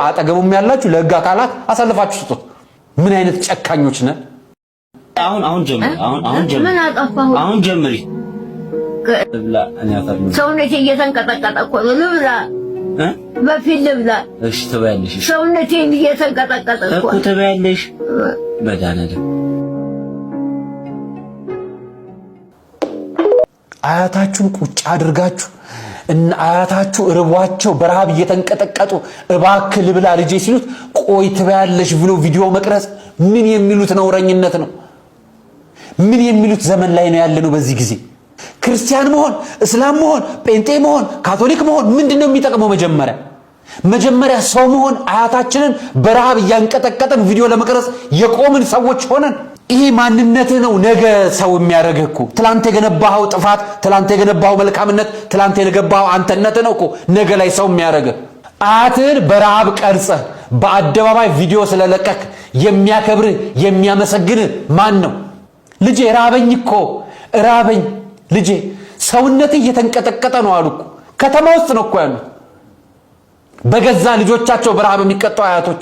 አጠገቡም ያላችሁ ለህግ አካላት አሳልፋችሁ ስጡት። ምን አይነት ጨካኞች ነን? አሁን ጀምሪ ብላ እኔ አፈርም ሰውነቴ እየተንቀጠቀጠ እኮ ነው። ልብላ በፊት ልብላ። እሺ ትበያለሽ። ሰውነቴ እየተንቀጠቀጠ እኮ ትበያለሽ። በዳነደ አያታችሁን ቁጭ አድርጋችሁ እና አያታችሁ ርቧቸው በረሃብ እየተንቀጠቀጡ እባክህ ልብላ ልጄ ሲሉት ቆይ ትበያለሽ ብሎ ቪዲዮ መቅረጽ ምን የሚሉት ነውረኝነት ነው? ምን የሚሉት ዘመን ላይ ነው ያለነው? በዚህ ጊዜ ክርስቲያን መሆን፣ እስላም መሆን፣ ጴንጤ መሆን፣ ካቶሊክ መሆን ምንድነው የሚጠቅመው? መጀመሪያ ሰው መሆን አያታችንን በረሃብ እያንቀጠቀጠን ቪዲዮ ለመቅረጽ የቆምን ሰዎች ሆነን ይሄ ማንነትህ ነው ነገ ሰው የሚያደርግህ እኮ። ትላንት የገነባኸው ጥፋት፣ ትላንት የገነባኸው መልካምነት፣ ትላንት የገነባኸው አንተነት ነው እኮ ነገ ላይ ሰው የሚያደርግህ። አያትህን በረሃብ ቀርጸህ በአደባባይ ቪዲዮ ስለለቀክ የሚያከብርህ የሚያመሰግንህ ማን ነው? ልጄ ራበኝ እኮ ራበኝ ልጄ፣ ሰውነትህ እየተንቀጠቀጠ ነው አሉ እኮ። ከተማ ውስጥ ነው እኮ ያሉት በገዛ ልጆቻቸው በረሃብ የሚቀጡ አያቶች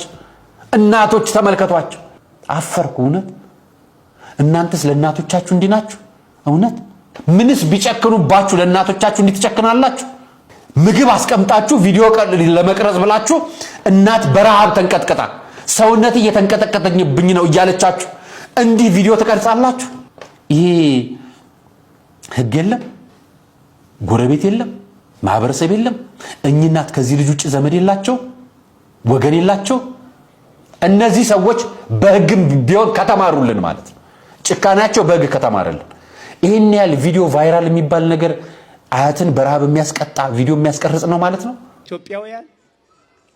እናቶች ተመልከቷቸው። አፈርኩ እውነት። እናንተስ ለእናቶቻችሁ እንዲህ ናችሁ? እውነት ምንስ ቢጨክኑባችሁ ለእናቶቻችሁ እንዲህ ትጨክናላችሁ? ምግብ አስቀምጣችሁ ቪዲዮ ለመቅረጽ ብላችሁ እናት በረሃብ ተንቀጥቀጣ ሰውነት እየተንቀጠቀጠኝብኝ ነው እያለቻችሁ እንዲህ ቪዲዮ ትቀርጻላችሁ? ይሄ ህግ የለም፣ ጎረቤት የለም፣ ማህበረሰብ የለም። እኚህ እናት ከዚህ ልጅ ውጭ ዘመድ የላቸው፣ ወገን የላቸው። እነዚህ ሰዎች በህግም ቢሆን ከተማሩልን ማለት ነው። ጭካናቸው በህግ ከተማረልን ይሄን ያህል ቪዲዮ ቫይራል የሚባል ነገር አያትን በረሃብ የሚያስቀጣ ቪዲዮ የሚያስቀርጽ ነው ማለት ነው። ኢትዮጵያውያን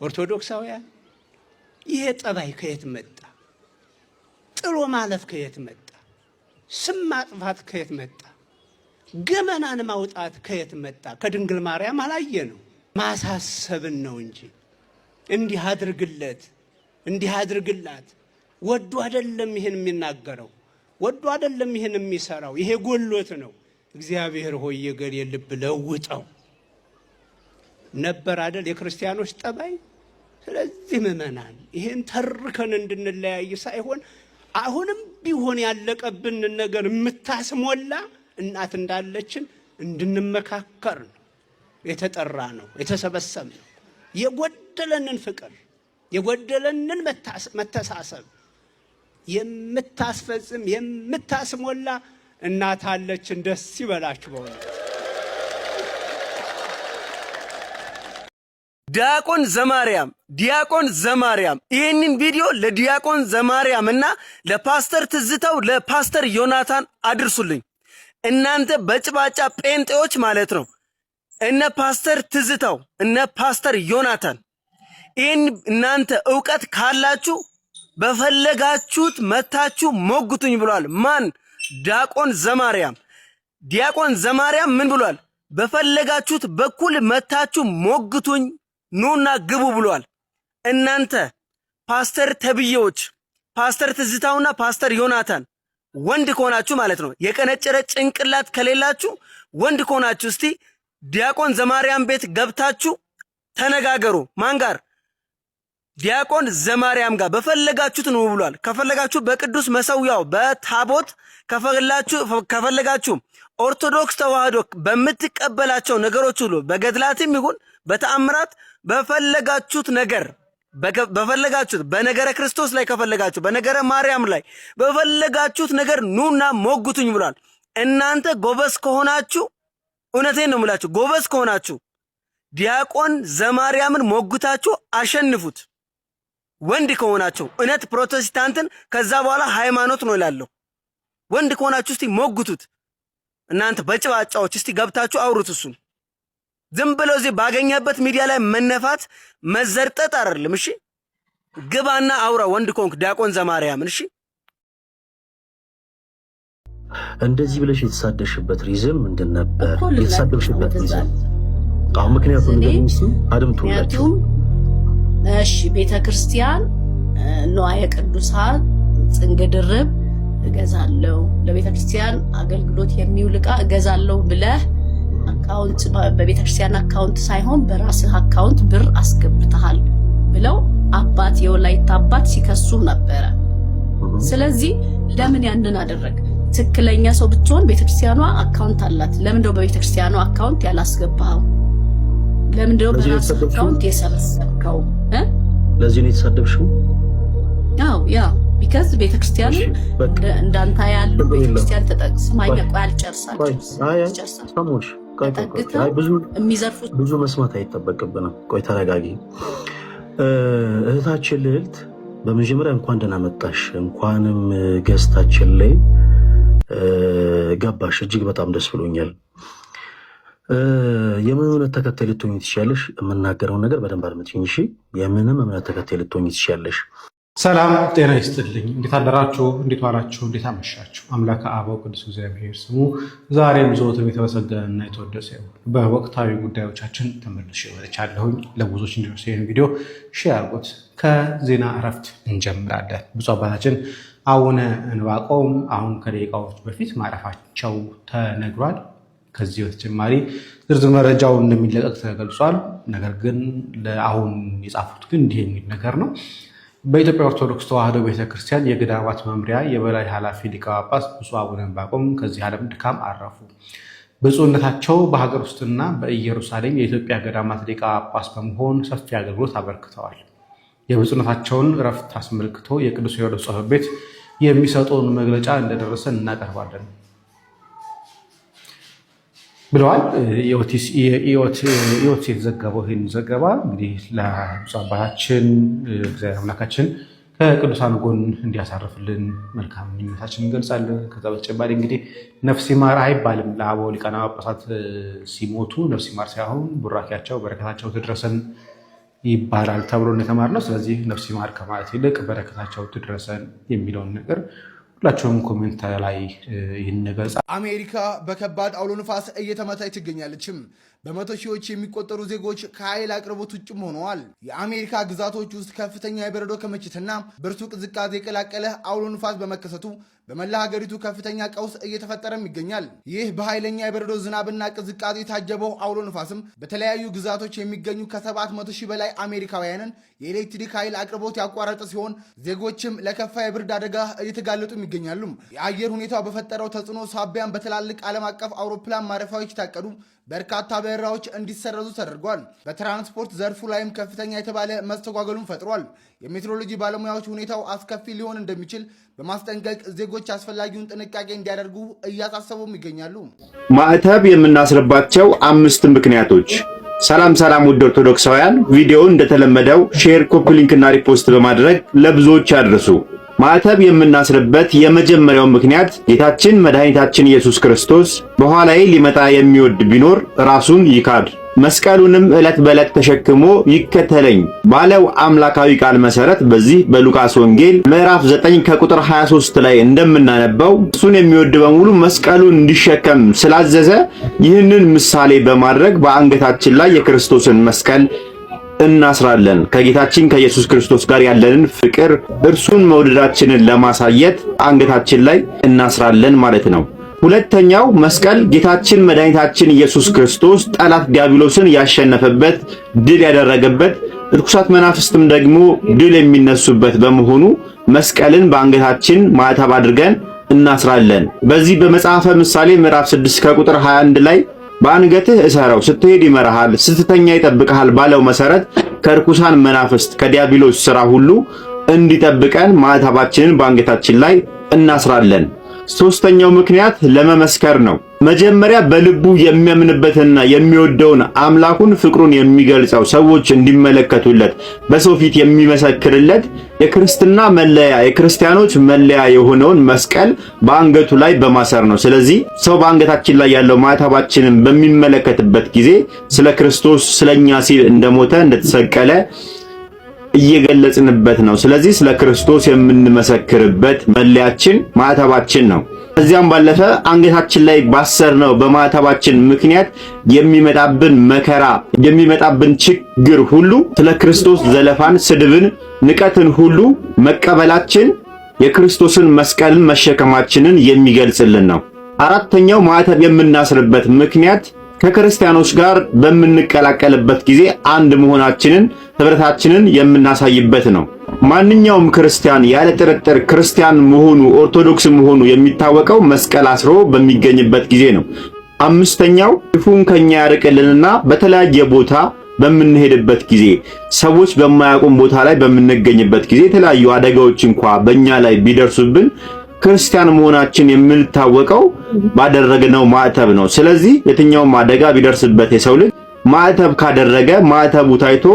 ኦርቶዶክሳውያን ይሄ ጠባይ ከየት መጣ? ጥሎ ማለፍ ከየት መጣ? ስም ማጥፋት ከየት መጣ? ገመናን ማውጣት ከየት መጣ? ከድንግል ማርያም አላየ ነው። ማሳሰብን ነው እንጂ እንዲህ አድርግለት እንዲህ አድርግላት ወዶ አይደለም ይሄን የሚናገረው፣ ወዶ አይደለም ይሄን የሚሰራው። ይሄ ጎሎት ነው። እግዚአብሔር ሆይ የገሌ ልብ ለውጠው ነበር አይደል የክርስቲያኖች ጠባይ። ስለዚህ ምእመናን ይሄን ተርከን እንድንለያይ ሳይሆን አሁንም ቢሆን ያለቀብን ነገር የምታስሞላ እናት እንዳለችን እንድንመካከር ነው የተጠራ ነው የተሰበሰብ ነው። የጎደለንን ፍቅር የጎደለንን መተሳሰብ የምታስፈጽም የምታስሞላ እናት አለችን። ደስ ይበላችሁ በእውነት። ዲያቆን ዘማርያም ይህንን ቪዲዮ ለዲያቆን ዘማርያም እና ለፓስተር ትዝታው ለፓስተር ዮናታን አድርሱልኝ። እናንተ በጭባጫ ጴንጤዎች ማለት ነው። እነ ፓስተር ትዝታው እነ ፓስተር ዮናታን ይህን እናንተ ዕውቀት ካላችሁ በፈለጋችሁት መታችሁ ሞግቱኝ ብሏል። ማን? ዲያቆን ዘማርያም ምን ብሏል? በፈለጋችሁት በኩል መታችሁ ሞግቱኝ ኑና ግቡ ብሏል። እናንተ ፓስተር ተብዬዎች ፓስተር ትዝታውና ፓስተር ዮናታን ወንድ ከሆናችሁ ማለት ነው፣ የቀነጨረ ጭንቅላት ከሌላችሁ ወንድ ከሆናችሁ እስቲ ዲያቆን ዘማርያም ቤት ገብታችሁ ተነጋገሩ። ማን ጋር? ዲያቆን ዘማርያም ጋር በፈለጋችሁት ነው ብሏል። ከፈለጋችሁ በቅዱስ መሰዊያው በታቦት ከፈለጋችሁ ኦርቶዶክስ ተዋህዶ በምትቀበላቸው ነገሮች ሁሉ በገድላትም ይሁን በተአምራት በፈለጋችሁት ነገር በፈለጋችሁት በነገረ ክርስቶስ ላይ ከፈለጋችሁ በነገረ ማርያም ላይ በፈለጋችሁት ነገር ኑና ሞግቱኝ ብሏል። እናንተ ጎበዝ ከሆናችሁ እውነቴን ነው የምላችሁ፣ ጎበዝ ከሆናችሁ ዲያቆን ዘማርያምን ሞግታችሁ አሸንፉት። ወንድ ከሆናችሁ እውነት ፕሮቴስታንትን ከዛ በኋላ ሃይማኖት ነው ይላለሁ። ወንድ ከሆናችሁ እስቲ ሞግቱት። እናንተ በጭባጫዎች እስቲ ገብታችሁ አውሩት። እሱን ዝም ብለው እዚህ ባገኘበት ሚዲያ ላይ መነፋት መዘርጠጥ አይደለም። እሺ ግባና አውራ ወንድ ኮንክ ዲያቆን ዘማርያምን። እሺ እንደዚህ ብለሽ የተሳደሽበት ሪዝን ምንድን ነበር? የተሳደሽበት ሪዝን አሁን ምክንያቱም እንደዚህ አድምጡላችሁ። እሺ ቤተክርስቲያን ንዋየ ቅዱሳን ጽንግ ድርብ እገዛለሁ፣ ለቤተክርስቲያን አገልግሎት የሚውል ዕቃ እገዛለሁ ብለህ አካውንት በቤተክርስቲያን አካውንት ሳይሆን በራስህ አካውንት ብር አስገብተሃል ብለው አባት የወላይታ አባት ሲከሱ ነበረ። ስለዚህ ለምን ያንን አደረግ? ትክክለኛ ሰው ብትሆን ቤተክርስቲያኗ አካውንት አላት። ለምን ነው በቤተክርስቲያኗ አካውንት ያላስገባኸው? ለምን ነው በራስ አካውንት የሰበሰብከው? ለዚህ ነው የተሳደብሽው? አዎ ያ ቢካዝ ቤተክርስቲያን እንዳንተ ያሉ ቤተክርስቲያን ተጠቅስማኛ ቋል ጨርሳችሁ ሳሞሽ ብዙ መስማት አይጠበቅብንም። ቆይ ተረጋጊ እህታችን ልዕልት። በመጀመሪያ እንኳን ደህና መጣሽ፣ እንኳንም ገስታችን ላይ ገባሽ። እጅግ በጣም ደስ ብሎኛል። የምን እምነት ተከታይ ልትሆኚ ትችያለሽ? የምናገረውን ነገር በደንብ አድምጪኝ እሺ። የምንም እምነት ተከታይ ልትሆኚ ትችያለሽ። ሰላም ጤና ይስጥልኝ። እንዴት አደራችሁ? እንዴት ዋላችሁ? እንዴት አመሻችሁ? አምላከ አበው ቅዱስ እግዚአብሔር ስሙ ዛሬም ዘወትርም የተመሰገነና የተወደሰ ይሁን። በወቅታዊ ጉዳዮቻችን ተመልሼ መጥቻለሁኝ። ለብዙዎች እንዲደርስ ይህን ቪዲዮ ሼር አድርጉት። ከዜና እረፍት እንጀምራለን። ብፁዕ አባታችን አቡነ ዕንባቆም አሁን ከደቂቃዎች በፊት ማረፋቸው ተነግሯል። ከዚህ በተጨማሪ ዝርዝር መረጃው እንደሚለቀቅ ተገልጿል። ነገር ግን አሁን የጻፉት ግን እንዲህ የሚል ነገር ነው። በኢትዮጵያ ኦርቶዶክስ ተዋሕዶ ቤተክርስቲያን የገዳማት መምሪያ የበላይ ኃላፊ ሊቀ ጳጳስ ብፁዕ አቡነ ዕንባቆም ከዚህ ዓለም ድካም አረፉ። ብፁዕነታቸው በሀገር ውስጥና በኢየሩሳሌም የኢትዮጵያ ገዳማት ሊቀ ጳጳስ በመሆን ሰፊ አገልግሎት አበርክተዋል። የብፁዕነታቸውን እረፍት አስመልክቶ የቅዱስ ሲኖዶስ ጽሕፈት ቤት የሚሰጠውን መግለጫ እንደደረሰን እናቀርባለን ብለዋል። ኢኦቲስ የተዘገበው ይህን ዘገባ እንግዲህ ለብፁዕ አባታችን እግዚአብሔር አምላካችን ከቅዱሳን ጎን እንዲያሳርፍልን መልካም ምኞታችን እንገልጻለን። ከዛ በተጨማሪ እንግዲህ ነፍስ ይማር አይባልም። ለአበው ሊቃነ ጳጳሳት ሲሞቱ ነፍስ ይማር ሳይሆን ቡራኪያቸው በረከታቸው ትድረሰን ይባላል ተብሎ እንደተማርነው። ስለዚህ ነፍስ ይማር ከማለት ይልቅ በረከታቸው ትድረሰን የሚለውን ነገር ሁላችሁም ኮሜንት ላይ ይህን ነገር አሜሪካ በከባድ አውሎ ንፋስ እየተመታች ትገኛለችም። በመቶ ሺዎች የሚቆጠሩ ዜጎች ከኃይል አቅርቦት ውጭም ሆነዋል። የአሜሪካ ግዛቶች ውስጥ ከፍተኛ የበረዶ ክምችትና ብርቱ ቅዝቃዜ የቀላቀለ አውሎ ንፋስ በመከሰቱ በመላ ሀገሪቱ ከፍተኛ ቀውስ እየተፈጠረም ይገኛል። ይህ በኃይለኛ የበረዶ ዝናብና ቅዝቃዜ የታጀበው አውሎ ንፋስም በተለያዩ ግዛቶች የሚገኙ ከ700 ሺህ በላይ አሜሪካውያንን የኤሌክትሪክ ኃይል አቅርቦት ያቋረጠ ሲሆን ዜጎችም ለከፋ የብርድ አደጋ እየተጋለጡም ይገኛሉ። የአየር ሁኔታው በፈጠረው ተጽዕኖ ሳቢያን በትላልቅ ዓለም አቀፍ አውሮፕላን ማረፊያዎች የታቀዱ በርካታ በረራዎች እንዲሰረዙ ተደርጓል። በትራንስፖርት ዘርፉ ላይም ከፍተኛ የተባለ መስተጓገሉን ፈጥሯል። የሜትሮሎጂ ባለሙያዎች ሁኔታው አስከፊ ሊሆን እንደሚችል በማስጠንቀቅ ዜጎች አስፈላጊውን ጥንቃቄ እንዲያደርጉ እያሳሰቡም ይገኛሉ። ማዕተብ የምናስርባቸው 5 ምክንያቶች። ሰላም ውድ ኦርቶዶክሳውያን፣ ቪዲዮውን እንደተለመደው ሼር፣ ኮፒ ሊንክ እና ሪፖስት በማድረግ ለብዙዎች ያድርሱ። ማዕተብ የምናስርበት የመጀመሪያው ምክንያት ጌታችን መድኃኒታችን ኢየሱስ ክርስቶስ በኋላዬ ሊመጣ የሚወድ ቢኖር ራሱን ይካድ መስቀሉንም ዕለት በዕለት ተሸክሞ ይከተለኝ ባለው አምላካዊ ቃል መሰረት በዚህ በሉቃስ ወንጌል ምዕራፍ 9 ከቁጥር 23 ላይ እንደምናነበው እሱን የሚወድ በሙሉ መስቀሉን እንዲሸከም ስላዘዘ ይህንን ምሳሌ በማድረግ በአንገታችን ላይ የክርስቶስን መስቀል እናስራለን። ከጌታችን ከኢየሱስ ክርስቶስ ጋር ያለንን ፍቅር እርሱን መውደዳችንን ለማሳየት አንገታችን ላይ እናስራለን ማለት ነው። ሁለተኛው መስቀል ጌታችን መድኃኒታችን ኢየሱስ ክርስቶስ ጠላት ዲያብሎስን ያሸነፈበት ድል ያደረገበት ርኩሳት መናፍስትም ደግሞ ድል የሚነሱበት በመሆኑ መስቀልን በአንገታችን ማዕተብ አድርገን እናስራለን። በዚህ በመጽሐፈ ምሳሌ ምዕራፍ 6 ከቁጥር 21 ላይ በአንገትህ እሰረው ስትሄድ ይመራሃል ስትተኛ ይጠብቅሃል ባለው መሰረት ከርኩሳን መናፍስት ከዲያብሎስ ሥራ ሁሉ እንዲጠብቀን ማዕተባችንን በአንገታችን ላይ እናስራለን። ሶስተኛው ምክንያት ለመመስከር ነው። መጀመሪያ በልቡ የሚያምንበትና የሚወደውን አምላኩን ፍቅሩን የሚገልጸው ሰዎች እንዲመለከቱለት በሰው ፊት የሚመሰክርለት የክርስትና መለያ የክርስቲያኖች መለያ የሆነውን መስቀል በአንገቱ ላይ በማሰር ነው። ስለዚህ ሰው በአንገታችን ላይ ያለው ማዕተባችንን በሚመለከትበት ጊዜ ስለ ክርስቶስ ስለኛ ሲል እንደሞተ እንደተሰቀለ እየገለጽንበት ነው። ስለዚህ ስለ ክርስቶስ የምንመሰክርበት መለያችን ማዕተባችን ነው። ከዚያም ባለፈ አንገታችን ላይ ባሰርነው በማዕተባችን ምክንያት የሚመጣብን መከራ የሚመጣብን ችግር ሁሉ ስለ ክርስቶስ ዘለፋን፣ ስድብን፣ ንቀትን ሁሉ መቀበላችን የክርስቶስን መስቀልን መሸከማችንን የሚገልጽልን ነው። አራተኛው ማዕተብ የምናስርበት ምክንያት ከክርስቲያኖች ጋር በምንቀላቀልበት ጊዜ አንድ መሆናችንን ህብረታችንን የምናሳይበት ነው። ማንኛውም ክርስቲያን ያለ ጥርጥር ክርስቲያን መሆኑ ኦርቶዶክስ መሆኑ የሚታወቀው መስቀል አስሮ በሚገኝበት ጊዜ ነው። አምስተኛው ክፉን ከኛ ያርቅልንና በተለያየ ቦታ በምንሄድበት ጊዜ ሰዎች በማያውቁን ቦታ ላይ በምንገኝበት ጊዜ የተለያዩ አደጋዎች እንኳ በእኛ ላይ ቢደርሱብን ክርስቲያን መሆናችን የምንታወቀው ባደረግነው ማዕተብ ነው። ስለዚህ የትኛውም አደጋ ቢደርስበት የሰው ልጅ ማዕተብ ካደረገ ማዕተቡ ታይቶ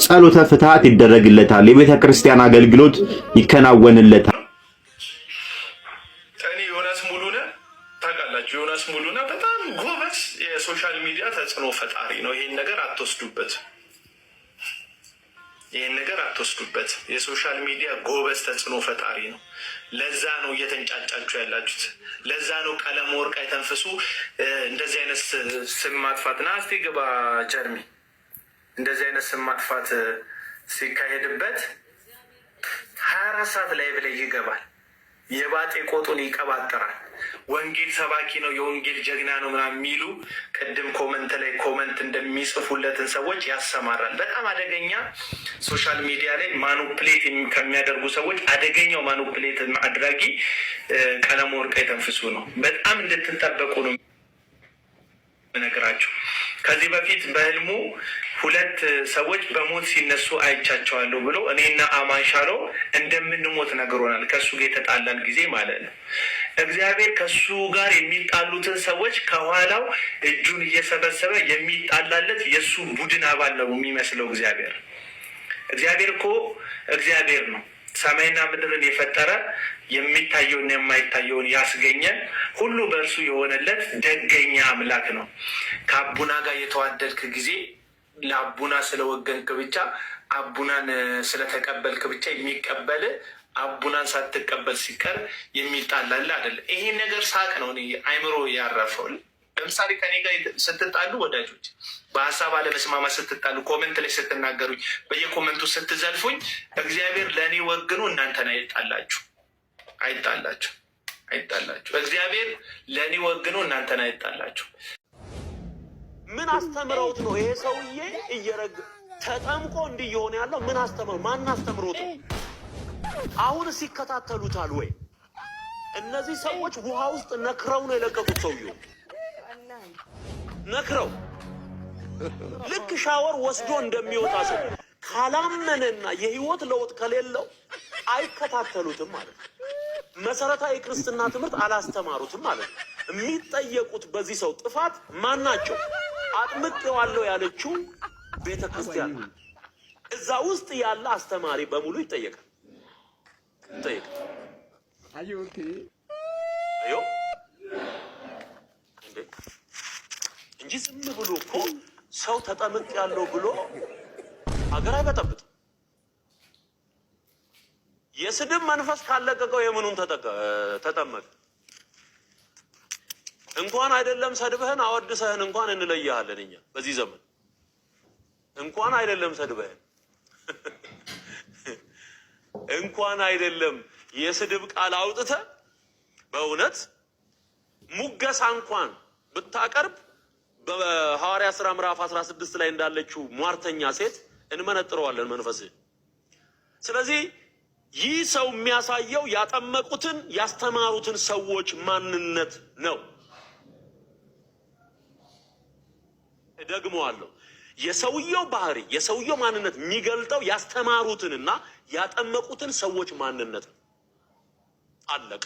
ጸሎተ ፍትሐት ይደረግለታል፣ የቤተ ክርስቲያን አገልግሎት ይከናወንለታል። እኔ ዮናስ ሙሉነህ ታውቃላችሁ፣ ዮናስ ሙሉነህ በጣም ጎበዝ የሶሻል ሚዲያ ተጽዕኖ ፈጣሪ ነው። ይሄን ነገር አትወስዱበት፣ ይሄን ነገር አትወስዱበት። የሶሻል ሚዲያ ጎበዝ ተጽዕኖ ፈጣሪ ነው። ለዛ ነው እየተንጫጫችሁ ያላችሁት። ለዛ ነው ቀለም ወርቅ አይተንፍሱ እንደዚህ አይነት ስም ማጥፋት ና እስቲ ግባ ጀርሚ እንደዚህ አይነት ስም ማጥፋት ሲካሄድበት 24 ሰዓት ላይ ብለ ይገባል። የባጤ ቆጡን ይቀባጠራል። ወንጌል ሰባኪ ነው፣ የወንጌል ጀግና ነው ምናምን የሚሉ ቅድም ኮመንት ላይ ኮመንት እንደሚጽፉለትን ሰዎች ያሰማራል። በጣም አደገኛ ሶሻል ሚዲያ ላይ ማኑፕሌት ከሚያደርጉ ሰዎች አደገኛው ማኑፕሌት አድራጊ ቀለም ወርቅ አይተንፍሱ ነው። በጣም እንድትጠበቁ ነው ነገራቸው። ከዚህ በፊት በህልሙ 2 ሰዎች በሞት ሲነሱ አይቻቸዋለሁ ብሎ እኔና አማንሻሎ እንደምንሞት ነግሮናል። ከሱ ጋር የተጣላን ጊዜ ማለት ነው። እግዚአብሔር ከሱ ጋር የሚጣሉትን ሰዎች ከኋላው እጁን እየሰበሰበ የሚጣላለት የሱ ቡድን አባል ነው የሚመስለው። እግዚአብሔር እኮ እግዚአብሔር ነው። ሰማይና ምድርን የፈጠረ የሚታየውና የማይታየውን ያስገኘ ሁሉ በእርሱ የሆነለት ደገኛ አምላክ ነው። ከአቡና ጋር የተዋደድክ ጊዜ ለአቡና ስለወገንክ ብቻ አቡናን ስለተቀበልክ ብቻ የሚቀበል አቡናን ሳትቀበል ሲቀር የሚጣላል አይደለም። ይሄን ነገር ሳቅ ነው እኔ አይምሮ ያረፈው። ለምሳሌ ከኔ ጋር ስትጣሉ ወዳጆች፣ በሀሳብ አለመስማማት ስትጣሉ፣ ኮመንት ላይ ስትናገሩኝ፣ በየኮመንቱ ስትዘልፉኝ፣ እግዚአብሔር ለእኔ ወግኖ እናንተን አይጣላችሁ። እግዚአብሔር ለእኔ ወግኖ እናንተን አይጣላችሁ። ምን አስተምረውት ነው ይሄ ሰውዬ ተጠምቆ እንዲህ እየሆነ ያለው? ምን አስተምረው? ማን አስተምሮት? አሁንስ ይከታተሉታል ወይ? እነዚህ ሰዎች ውሃ ውስጥ ነክረው ነው የለቀቁት። ሰውዬው ነክረው ልክ ሻወር ወስዶ እንደሚወጣ ሰው ካላመነና የህይወት ለውጥ ከሌለው አይከታተሉትም ማለት ነው። መሰረታዊ ክርስትና ትምህርት አላስተማሩትም ማለት ነው። የሚጠየቁት በዚህ ሰው ጥፋት ማን ናቸው? አጥምቄዋለሁ ያለችው ቤተክርስቲያን። እዛ ውስጥ ያለ አስተማሪ በሙሉ ይጠየቃል። እንጂ ዝም ብሎ እኮ ሰው ተጠምቄያለሁ ብሎ ሀገር አይበጠብጥም። የስድብ መንፈስ ካለቀቀው የምኑን ተጠመቀ? እንኳን አይደለም ሰድበህን አወድሰህን እንኳን እንለያለን እኛ በዚህ ዘመን። እንኳን አይደለም ሰድበህን እንኳን አይደለም የስድብ ቃል አውጥተህ በእውነት ሙገሳ እንኳን ብታቀርብ በሐዋርያ ሥራ ምዕራፍ 16 ላይ እንዳለችው ሟርተኛ ሴት እንመነጥረዋለን መንፈስ። ስለዚህ ይህ ሰው የሚያሳየው ያጠመቁትን ያስተማሩትን ሰዎች ማንነት ነው። ደግሞአለሁ፣ የሰውየው ባህሪ የሰውየው ማንነት የሚገልጠው ያስተማሩትንና ያጠመቁትን ሰዎች ማንነት ነው። አለቅ።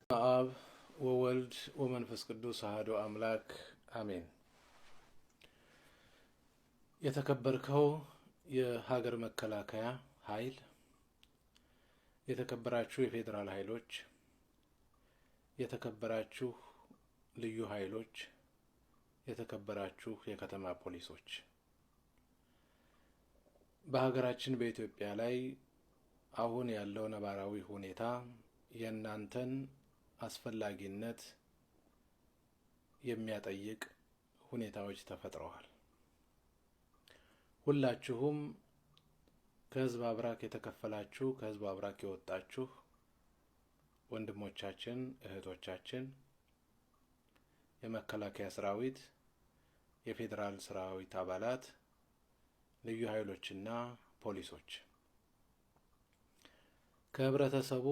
አብ ወወልድ ወመንፈስ ቅዱስ አሐዱ አምላክ አሜን። የተከበርከው የሀገር መከላከያ ኃይል፣ የተከበራችሁ የፌዴራል ኃይሎች፣ የተከበራችሁ ልዩ ኃይሎች፣ የተከበራችሁ የከተማ ፖሊሶች፣ በሀገራችን በኢትዮጵያ ላይ አሁን ያለው ነባራዊ ሁኔታ የእናንተን አስፈላጊነት የሚያጠይቅ ሁኔታዎች ተፈጥረዋል። ሁላችሁም ከህዝብ አብራክ የተከፈላችሁ ከህዝብ አብራክ የወጣችሁ ወንድሞቻችን፣ እህቶቻችን፣ የመከላከያ ሰራዊት፣ የፌዴራል ሰራዊት አባላት፣ ልዩ ኃይሎችና ፖሊሶች ከህብረተሰቡ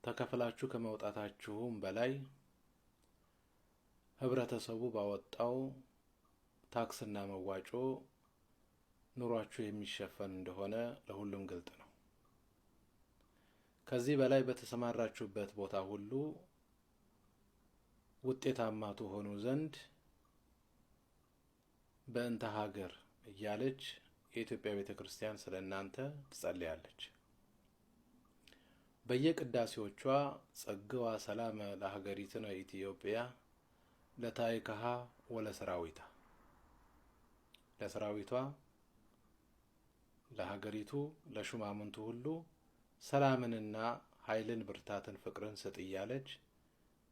ተከፍላችሁ ከመውጣታችሁም በላይ ህብረተሰቡ ባወጣው ታክስና መዋጮ ኑሯችሁ የሚሸፈን እንደሆነ ለሁሉም ግልጽ ነው። ከዚህ በላይ በተሰማራችሁበት ቦታ ሁሉ ውጤታማ ትሆኑ ዘንድ በእንተ ሀገር እያለች የኢትዮጵያ ቤተክርስቲያን ስለእናንተ ትጸልያለች። በየቅዳሴዎቿ ጸግዋ ሰላም ለሀገሪትነ ኢትዮጵያ ለታይካሃ ወለሰራዊታ፣ ለሰራዊቷ፣ ለሀገሪቱ፣ ለሹማምንቱ ሁሉ ሰላምንና ኃይልን፣ ብርታትን፣ ፍቅርን ስጥ እያለች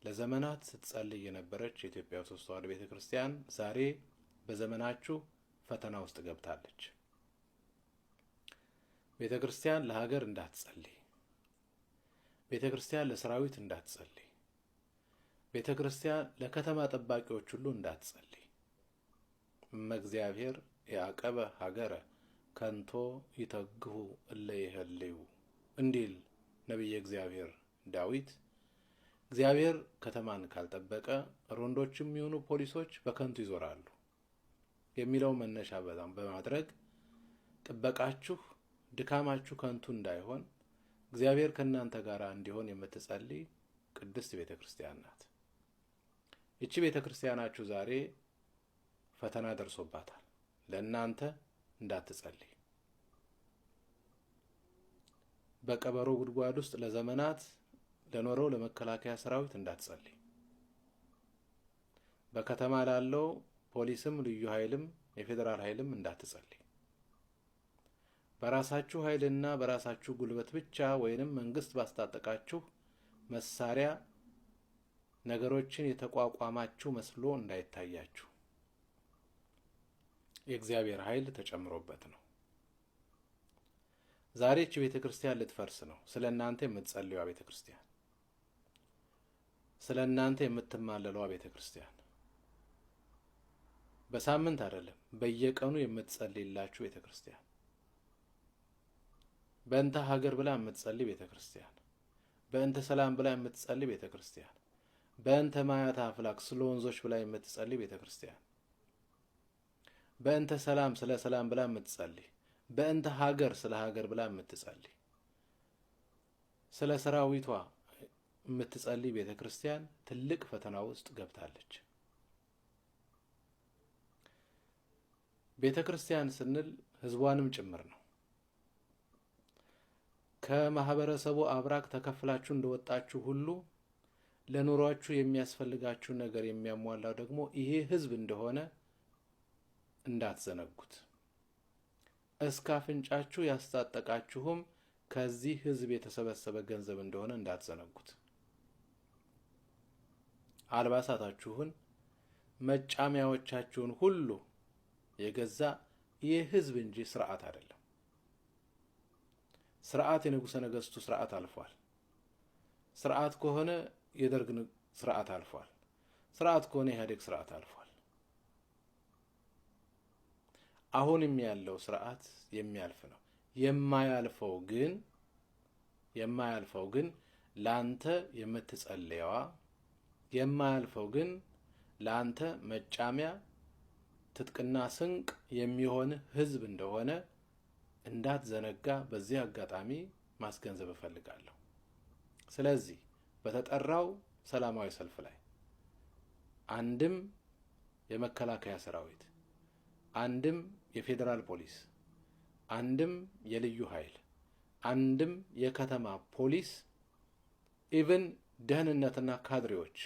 ለዘመናት ስትጸልይ የነበረች የኢትዮጵያ ኦርቶዶክስ ተዋሕዶ ቤተክርስቲያን ዛሬ በዘመናችሁ ፈተና ውስጥ ገብታለች። ቤተክርስቲያን ለሀገር እንዳትጸልይ፣ ቤተክርስቲያን ለሰራዊት እንዳትጸልይ፣ ቤተክርስቲያን ለከተማ ጠባቂዎች ሁሉ እንዳትጸልይ። እግዚአብሔር ያዕቀበ ሀገረ ከንቶ ይተግሁ እለ ይህልዩ እንዲል ነቢየ እግዚአብሔር ዳዊት እግዚአብሔር ከተማን ካልጠበቀ ሮንዶችም የሚሆኑ ፖሊሶች በከንቱ ይዞራሉ የሚለው መነሻ በማድረግ ጥበቃችሁ፣ ድካማችሁ ከንቱ እንዳይሆን እግዚአብሔር ከእናንተ ጋር እንዲሆን የምትጸልይ ቅድስት ቤተክርስቲያን ናት። ይቺ ቤተክርስቲያናችሁ ዛሬ ፈተና ደርሶባታል። ለእናንተ እንዳትጸልይ፣ በቀበሮ ጉድጓድ ውስጥ ለዘመናት ለኖረው ለመከላከያ ሰራዊት እንዳትጸልይ፣ በከተማ ላለው ፖሊስም ልዩ ኃይልም የፌዴራል ኃይልም እንዳትጸልይ፣ በራሳችሁ ኃይልና በራሳችሁ ጉልበት ብቻ ወይንም መንግስት ባስታጠቃችሁ መሳሪያ ነገሮችን የተቋቋማችሁ መስሎ እንዳይታያችሁ የእግዚአብሔር ኃይል ተጨምሮበት ነው። ዛሬች ቤተክርስቲያን ልትፈርስ ነው። ስለ እናንተ የምትጸልዩዋ ቤተክርስቲያን፣ ስለ እናንተ የምትማለለዋ ቤተክርስቲያን፣ በሳምንት አይደለም በየቀኑ የምትጸልይላችሁ ቤተክርስቲያን፣ በእንተ ሀገር ብላ የምትጸልይ ቤተክርስቲያን፣ በእንተ ሰላም ብላ የምትጸልይ ቤተክርስቲያን፣ በእንተ ማያት አፍላክ ስለ ወንዞች ብላ የምትጸልይ ቤተክርስቲያን፣ በእንተ ሰላም ስለ ሰላም ብላ የምትጸልይ፣ በእንተ ሀገር ስለ ሀገር ብላ የምትጸልይ፣ ስለ ሰራዊቷ የምትጸልይ ቤተክርስቲያን ትልቅ ፈተና ውስጥ ገብታለች። ቤተክርስቲያን ስንል ህዝቧንም ጭምር ነው። ከማህበረሰቡ አብራክ ተከፍላችሁ እንደወጣችሁ ሁሉ ለኑሯችሁ የሚያስፈልጋችሁ ነገር የሚያሟላው ደግሞ ይሄ ህዝብ እንደሆነ እንዳትዘነጉት። እስከ አፍንጫችሁ ያስታጠቃችሁም ከዚህ ህዝብ የተሰበሰበ ገንዘብ እንደሆነ እንዳትዘነጉት። አልባሳታችሁን፣ መጫሚያዎቻችሁን ሁሉ የገዛ ይህ ህዝብ እንጂ ስርዓት አይደለም። ስርዓት የንጉሠ ነገሥቱ ስርዓት አልፏል። ስርዓት ከሆነ የደርግ ስርዓት አልፏል። ስርዓት ከሆነ የኢህአዴግ ስርዓት አልፏል። አሁንም ያለው ስርዓት የሚያልፍ ነው። የማያልፈው ግን ላንተ የምትጸልየዋ፣ የማያልፈው ግን ላንተ መጫሚያ ትጥቅና ስንቅ የሚሆን ህዝብ እንደሆነ እንዳትዘነጋ በዚህ አጋጣሚ ማስገንዘብ እፈልጋለሁ። ስለዚህ በተጠራው ሰላማዊ ሰልፍ ላይ አንድም የመከላከያ ሰራዊት፣ አንድም የፌዴራል ፖሊስ፣ አንድም የልዩ ኃይል፣ አንድም የከተማ ፖሊስ፣ ኢቭን ደህንነትና ካድሬዎች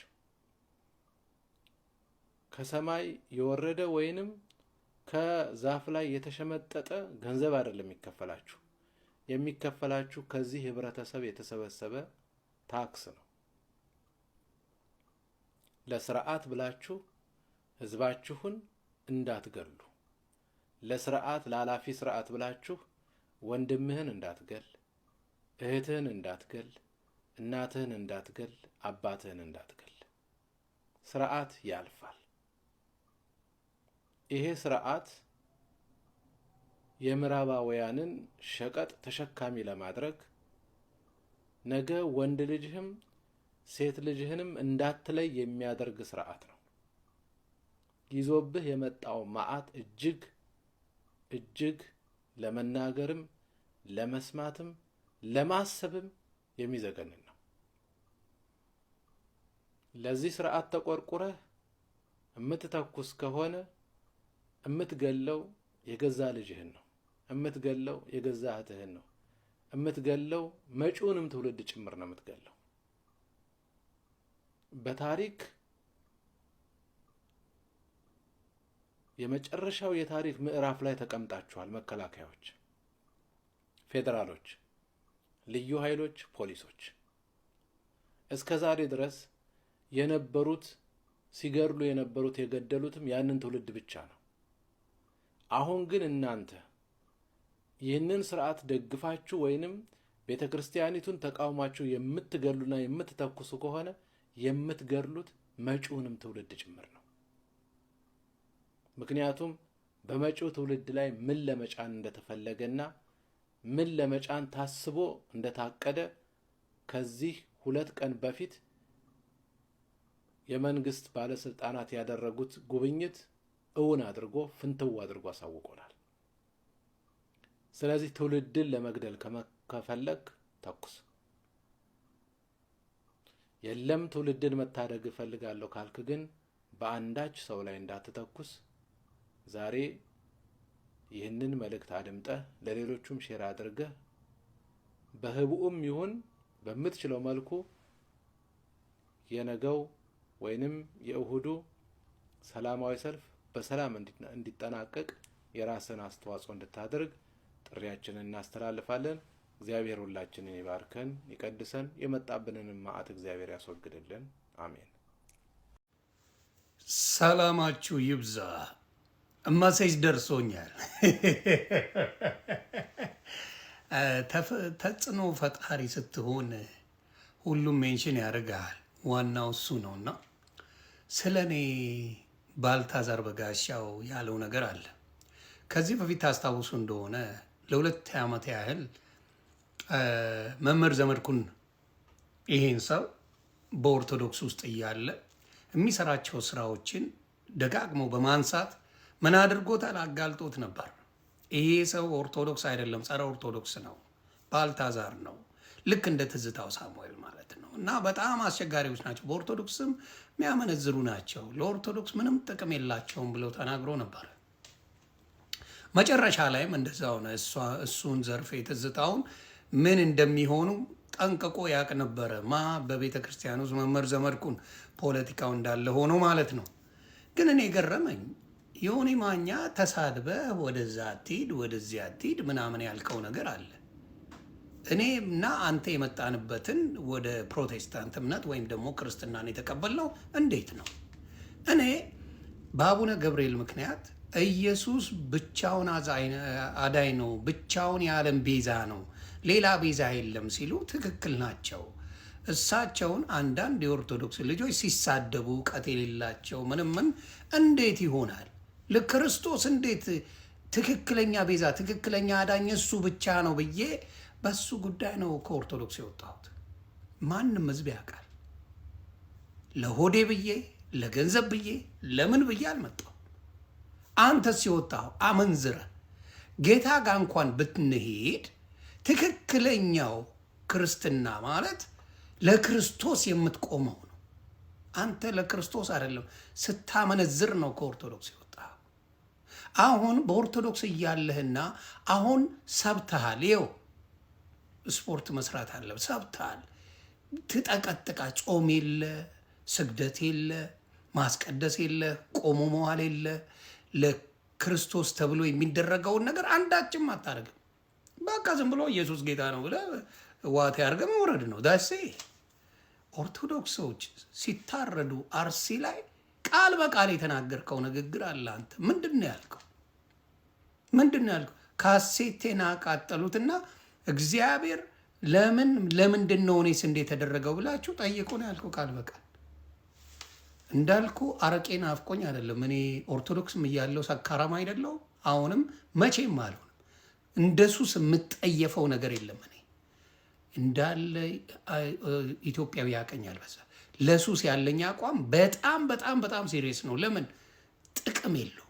ከሰማይ የወረደ ወይንም ከዛፍ ላይ የተሸመጠጠ ገንዘብ አይደለም የሚከፈላችሁ ከዚህ ህብረተሰብ የተሰበሰበ ታክስ ነው። ለስርዓት ብላችሁ ህዝባችሁን እንዳትገሉ፣ ለስርዓት ለኃላፊ ስርዓት ብላችሁ ወንድምህን እንዳትገል፣ እህትህን እንዳትገል፣ እናትህን እንዳትገል፣ አባትህን እንዳትገል። ስርዓት ያልፋል። ይሄ ስርዓት የምዕራባውያንን ሸቀጥ ተሸካሚ ለማድረግ ነገ ወንድ ልጅህም ሴት ልጅህንም እንዳትለይ የሚያደርግ ስርዓት ነው። ይዞብህ የመጣው መዓት እጅግ ለመናገርም ለመስማትም ለማሰብም የሚዘገንን ነው። ለዚህ ስርዓት ተቆርቁረህ የምትተኩስ ከሆነ የምትገለው የገዛ ልጅህን ነው፣ የምትገለው የገዛ እህትህን ነው፣ የምትገለው መጪውንም ትውልድ ጭምር ነው የምትገለው። በታሪክ የመጨረሻው የታሪክ ምዕራፍ ላይ ተቀምጣችኋል። መከላከያዎች፣ ፌደራሎች፣ ልዩ ኃይሎች፣ ፖሊሶች እስከ ዛሬ ድረስ የነበሩት ሲገድሉ የነበሩት የገደሉትም ያንን ትውልድ ብቻ ነው። አሁን ግን እናንተ ይህንን ስርዓት ደግፋችሁ ወይንም ቤተክርስቲያኒቱን ተቃውማችሁ የምትገሉና የምትተኩሱ ከሆነ የምትገድሉት መጪውንም ትውልድ ጭምር ነው። ምክንያቱም በመጪው ትውልድ ላይ ምን ለመጫን እንደተፈለገና ምን ለመጫን ታስቦ እንደታቀደ ከዚህ 2 ቀን በፊት የመንግስት ባለስልጣናት ያደረጉት ጉብኝት እውን አድርጎ ፍንትው አድርጎ አሳውቆናል። ስለዚህ ትውልድን ለመግደል ከፈለግ ተኩስ። የለም ትውልድን መታደግ እፈልጋለሁ ካልክ ግን በአንዳች ሰው ላይ እንዳትተኩስ ዛሬ ይህንን መልእክት አድምጠህ ለሌሎቹም ሼር አድርገህ በህቡም ይሁን በምትችለው መልኩ የነገው ወይንም የእሁዱ ሰላማዊ ሰልፍ በሰላም እንዲጠናቀቅ የራስን አስተዋጽኦ እንድታደርግ ጥሪያችንን እናስተላልፋለን። እግዚአብሔር ሁላችንን ይባርከን ይቀድሰን፣ የመጣብንን መዓት እግዚአብሔር ያስወግድልን። አሜን። ሰላማችሁ ይብዛ። እማሴጅ ደርሶኛል። ተጽዕኖ ፈጣሪ ስትሆን ሁሉም ሜንሽን ያደርጋል። ዋናው እሱ ነውና ስለ እኔ ባልታዛር በጋሻው ያለው ነገር አለ። ከዚህ በፊት ታስታውሱ እንደሆነ ለ2 ዓመት ያህል መምህር ዘመድኩን ይሄን ሰው በኦርቶዶክስ ውስጥ እያለ የሚሰራቸው ስራዎችን ደጋግሞ በማንሳት ምን አድርጎታል? አጋልጦት ነበር። ይሄ ሰው ኦርቶዶክስ አይደለም፣ ጸረ ኦርቶዶክስ ነው፣ ባልታዛር ነው፣ ልክ እንደ ትዝታው ሳሙኤል ማለት ነው። እና በጣም አስቸጋሪዎች ናቸው፣ በኦርቶዶክስም የሚያመነዝሩ ናቸው፣ ለኦርቶዶክስ ምንም ጥቅም የላቸውም ብለው ተናግሮ ነበር። መጨረሻ ላይም እንደዛ ሆነ። እሱን ዘርፌ ትዝታውን ምን እንደሚሆኑ ጠንቅቆ ያቅ ነበረ። በቤተ ክርስቲያን ውስጥ መምህር ዘመድኩን ፖለቲካው እንዳለ ሆኖ ማለት ነው። ግን እኔ ገረመኝ። ዮኒ ማኛ ተሳድበ ወደዛ አትሂድ ወደዚያ አትሂድ ምናምን ያልከው ነገር አለ። እኔ እና አንተ የመጣንበትን ወደ ፕሮቴስታንት እምነት ወይም ደግሞ ክርስትናን የተቀበልነው እንዴት ነው? እኔ በአቡነ ገብርኤል ምክንያት ኢየሱስ ብቻውን አዳኝ ነው፣ ብቻውን የዓለም ቤዛ ነው፣ ሌላ ቤዛ የለም ሲሉ ትክክል ናቸው። እሳቸውን አንዳንድ የኦርቶዶክስ ልጆች ሲሳደቡ እውቀት የሌላቸው ምንም እንዴት ይሆናል? ለክርስቶስ እንዴት ትክክለኛ ቤዛ ትክክለኛ አዳኝ እሱ ብቻ ነው ብዬ በሱ ጉዳይ ነው ከኦርቶዶክስ የወጣሁት። ማንም ህዝብ ያውቃል። ለሆዴ ብዬ ለገንዘብ ብዬ ለምን ብዬ አልመጣሁ። አንተስ የወጣኸው አመንዝረ ጌታ ጋር እንኳን ብትንሄድ ትክክለኛው ክርስትና ማለት ለክርስቶስ የምትቆመው ነው። አንተ ለክርስቶስ አይደለም ስታመነዝር ነው ከኦርቶዶክስ የወጣኸው። አሁን በኦርቶዶክስ እያለህና አሁን ሰብተሃል። ይኸው ስፖርት መስራት አለ፣ ሰብተሃል። ትጠቀጥቃ ጾም የለ፣ ስግደት የለ፣ ማስቀደስ የለ፣ ቆሞ መዋል የለ። ለክርስቶስ ተብሎ የሚደረገውን ነገር አንዳችም አታደርግም። በቃ ዝም ብሎ ኢየሱስ ጌታ ነው ብለህ ዋቴ አድርገህ መውረድ ነው። ዳሴ ኦርቶዶክሶች ሲታረዱ አርሲ ላይ ቃል በቃል የተናገርከው ንግግር አለ። አንተ ምንድን ነው ያልከው? ካሴቴን አቃጠሉትና እግዚአብሔር ለምንድን ነው እኔስ እንዴት ተደረገው ብላችሁ ጠይቁ ነው ያልከው ቃል በቃል። እንዳልኩ አረቄን አፍቆኝ አይደለም። እኔ ኦርቶዶክስም እያለሁ ሰካራም አይደለሁ። አሁንም መቼም አልሆንም። እንደ ሱስ የምጠየፈው ነገር የለም። እኔ እንዳለ ኢትዮጵያዊ ያቀኛል። በዛ ለሱስ ያለኝ አቋም በጣም በጣም በጣም ሲሪየስ ነው። ለምን ጥቅም የለው።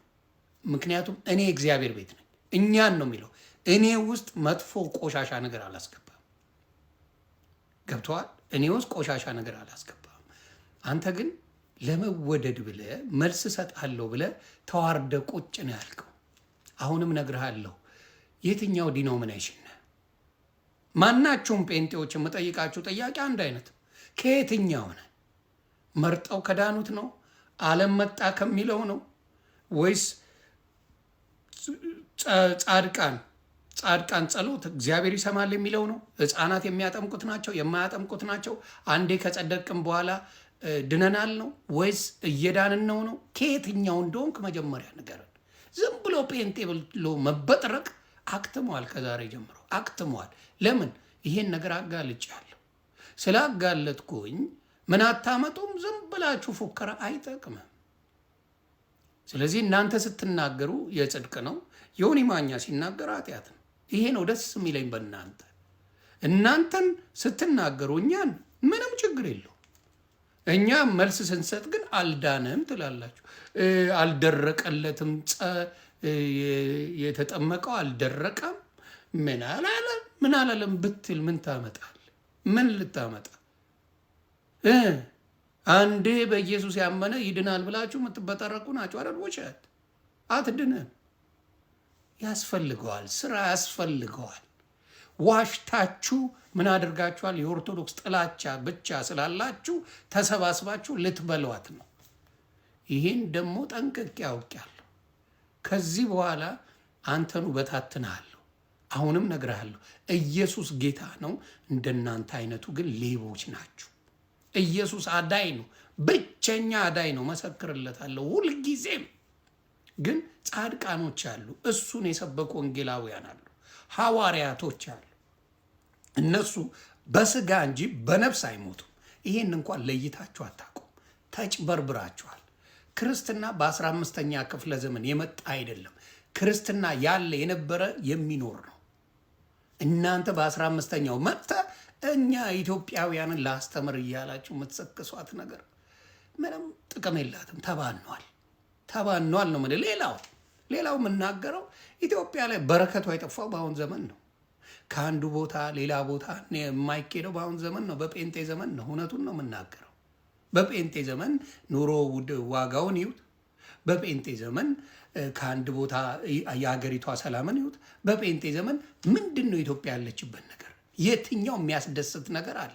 ምክንያቱም እኔ እግዚአብሔር ቤት ነኝ። እኛን ነው የሚለው። እኔ ውስጥ መጥፎ ቆሻሻ ነገር አላስገባም። ገብተዋል። እኔ ውስጥ ቆሻሻ ነገር አላስገባም። አንተ ግን ለመወደድ ብለ መልስ ሰጣለሁ ብለ ተዋርደ ቁጭ ነው ያልከው። አሁንም ነግርሃለሁ፣ የትኛው ዲኖሚኔሽን ነህ? ማናቸውም ጴንጤዎች የምጠይቃችሁ ጥያቄ አንድ አይነት፣ ከየትኛው ነህ? መርጠው ከዳኑት ነው? ዓለም መጣ ከሚለው ነው? ወይስ ጻድቃን ጸሎት እግዚአብሔር ይሰማል የሚለው ነው? ሕፃናት የሚያጠምቁት ናቸው? የማያጠምቁት ናቸው? አንዴ ከጸደቅም በኋላ ድነናል ነው? ወይስ እየዳንን ነው? ከየትኛው እንደሆንክ መጀመሪያ ንገረን። ዝም ብሎ ጴንጤ ብሎ መበጥረቅ አክትሟል። ከዛሬ ጀምሮ አክትሟል። ለምን? ይሄን ነገር አጋልጫለሁ። ስላጋለጥኩኝ ምን አታመጡም? ዝም ብላችሁ ፉከራ አይጠቅምም። ስለዚህ እናንተ ስትናገሩ የጽድቅ ነው፣ ዮኒ ማኛ ሲናገር ኃጢአት ነው። ይሄ ነው ደስ የሚለኝ በእናንተ። እናንተን ስትናገሩ እኛን ምንም ችግር የለው። እኛ መልስ ስንሰጥ ግን አልዳነም ትላላችሁ። አልደረቀለትም፣ የተጠመቀው አልደረቀም፣ ምን አላለም ብትል ምን ታመጣል? ምን ልታመጣ? አንዴ በኢየሱስ ያመነ ይድናል ብላችሁ የምትበጠረቁ ናቸው አይደል? ውሸት። አትድንም። ያስፈልገዋል፣ ስራ ያስፈልገዋል። ዋሽታችሁ ምን አድርጋችኋል? የኦርቶዶክስ ጥላቻ ብቻ ስላላችሁ ተሰባስባችሁ ልትበሏት ነው። ይህን ደግሞ ጠንቅቄ ያውቃለሁ። ከዚህ በኋላ አንተኑ በታትንሃለሁ። አሁንም ነግርሃለሁ፣ ኢየሱስ ጌታ ነው። እንደናንተ አይነቱ ግን ሌቦች ናችሁ። ኢየሱስ አዳይ ነው፣ ብቸኛ አዳይ ነው። መሰክርለታለሁ ሁልጊዜም። ግን ጻድቃኖች አሉ፣ እሱን የሰበኩ ወንጌላውያን አሉ፣ ሐዋርያቶች አሉ። እነሱ በስጋ እንጂ በነፍስ አይሞቱም። ይሄን እንኳን ለይታችሁ አታውቁም። ተጭበርብራችኋል። ክርስትና በ15ኛ ክፍለ ዘመን የመጣ አይደለም። ክርስትና ያለ የነበረ የሚኖር ነው። እናንተ በ15ኛው መጥተ እኛ ኢትዮጵያውያንን ላስተምር እያላችሁ የምትሰክሷት ነገር ምንም ጥቅም የላትም። ተባኗል ነው የምልህ። ሌላው የምናገረው ኢትዮጵያ ላይ በረከቷ የጠፋው በአሁን ዘመን ነው። ከአንዱ ቦታ ሌላ ቦታ የማይኬደው በአሁን ዘመን ነው። በጴንጤ ዘመን ነው። እውነቱን ነው የምናገረው። በጴንጤ ዘመን ኑሮ ዋጋውን ይዩት። በጴንጤ ዘመን ከአንድ ቦታ የሀገሪቷ ሰላምን ይዩት። በጴንጤ ዘመን ምንድን ነው ኢትዮጵያ ያለችበት ነገር? የትኛው የሚያስደስት ነገር አለ?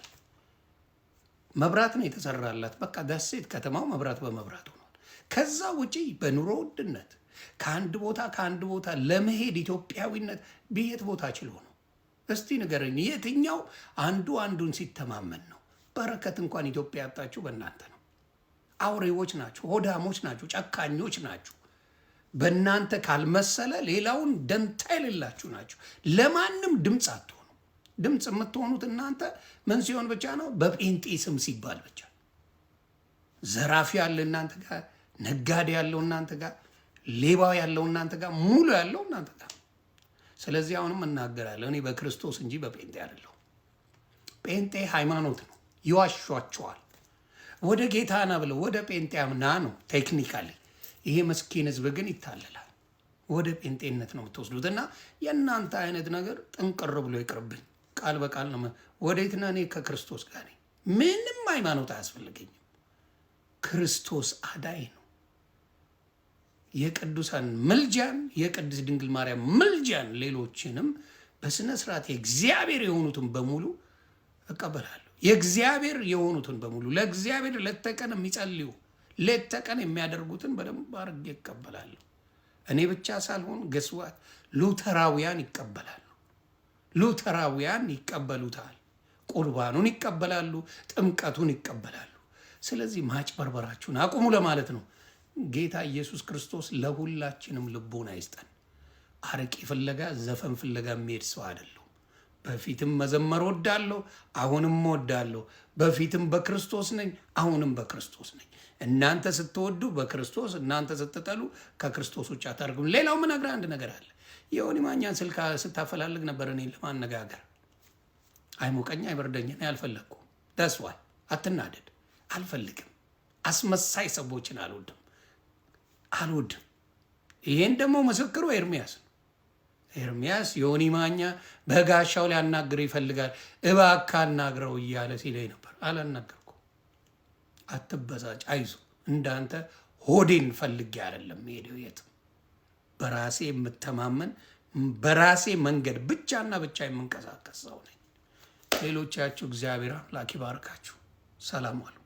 መብራት ነው የተሰራላት። በቃ ደሴት ከተማው መብራት በመብራት ሆኗል። ከዛ ውጪ በኑሮ ውድነት ከአንድ ቦታ ለመሄድ ኢትዮጵያዊነት በየት ቦታ ችሎ ነው? እስቲ ንገረኝ። የትኛው አንዱ አንዱን ሲተማመን ነው? በረከት እንኳን ኢትዮጵያ ያጣችሁ በእናንተ ነው። አውሬዎች ናችሁ፣ ሆዳሞች ናችሁ፣ ጨካኞች ናችሁ። በእናንተ ካልመሰለ ሌላውን ደንታ የሌላችሁ ናችሁ። ለማንም ድምፅ አትሆኑ። ድምፅ የምትሆኑት እናንተ ምን ሲሆን ብቻ ነው? በጴንጤ ስም ሲባል ብቻ። ዘራፊ ያለ እናንተ ጋር፣ ነጋዴ ያለው እናንተ ጋር፣ ሌባው ያለው እናንተ ጋር፣ ሙሉ ያለው እናንተ ጋር። ስለዚህ አሁንም እናገራለሁ፣ እኔ በክርስቶስ እንጂ በጴንጤ አይደለሁ። ጴንጤ ሃይማኖት ነው፣ ይዋሿቸዋል። ወደ ጌታ ና ብለው ወደ ጴንጤ አምና ነው ቴክኒካሊ። ይሄ መስኪን ህዝብ ግን ይታለላል። ወደ ጴንጤነት ነው የምትወስዱት። እና የእናንተ አይነት ነገር ጥንቅር ብሎ ይቅርብኝ። ቃል በቃል ነው። ወዴት ነህ? እኔ ከክርስቶስ ጋር ነኝ። ምንም ሃይማኖት አያስፈልገኝም። ክርስቶስ አዳይ ነው። የቅዱሳን ምልጃን፣ የቅድስት ድንግል ማርያም ምልጃን፣ ሌሎችንም በስነ ስርዓት የእግዚአብሔር የሆኑትን በሙሉ እቀበላለሁ። የእግዚአብሔር የሆኑትን በሙሉ ለእግዚአብሔር ሌት ተቀን የሚጸልዩ ሌት ተቀን የሚያደርጉትን በደንብ አድርጌ እቀበላለሁ። እኔ ብቻ ሳልሆን ገስዋት ሉተራውያን ይቀበላሉ። ሉተራውያን ይቀበሉታል። ቁርባኑን ይቀበላሉ፣ ጥምቀቱን ይቀበላሉ። ስለዚህ ማጭበርበራችሁን አቁሙ ለማለት ነው። ጌታ ኢየሱስ ክርስቶስ ለሁላችንም ልቦና ይስጠን። አረቄ ፍለጋ ዘፈን ፍለጋ የሚሄድ ሰው አይደለሁም። በፊትም መዘመር ወዳለሁ፣ አሁንም ወዳለሁ። በፊትም በክርስቶስ ነኝ፣ አሁንም በክርስቶስ ነኝ። እናንተ ስትወዱ በክርስቶስ፣ እናንተ ስትጠሉ ከክርስቶስ ውጭ አታርጉም። ሌላው ምነግርህ አንድ ነገር አለ። ዮኒ ማኛን ስልክ ስታፈላልግ ነበር እኔን ለማነጋገር። አይሞቀኝ አይበርደኝ፣ እኔ አልፈለግኩም። ደስዋል። አትናደድ፣ አልፈልግም። አስመሳይ ሰዎችን አልወድም። ይሄን ደግሞ ምስክሩ ኤርሚያስ ነው። ኤርሚያስ ዮኒ ማኛ በጋሻው ሊያናግር ይፈልጋል፣ እባክህ አናግረው እያለ ሲለኝ ነበር። አላናገርኩም። አትበሳጭ፣ አይዞ። እንዳንተ ሆዴን ፈልጌ አይደለም ሄደው የትም። በራሴ የምተማመን በራሴ መንገድ ብቻና ብቻ የምንቀሳቀስ ሰው ነኝ። ሌሎቻችሁ እግዚአብሔር አምላክ ይባርካችሁ። ሰላም ዋሉ።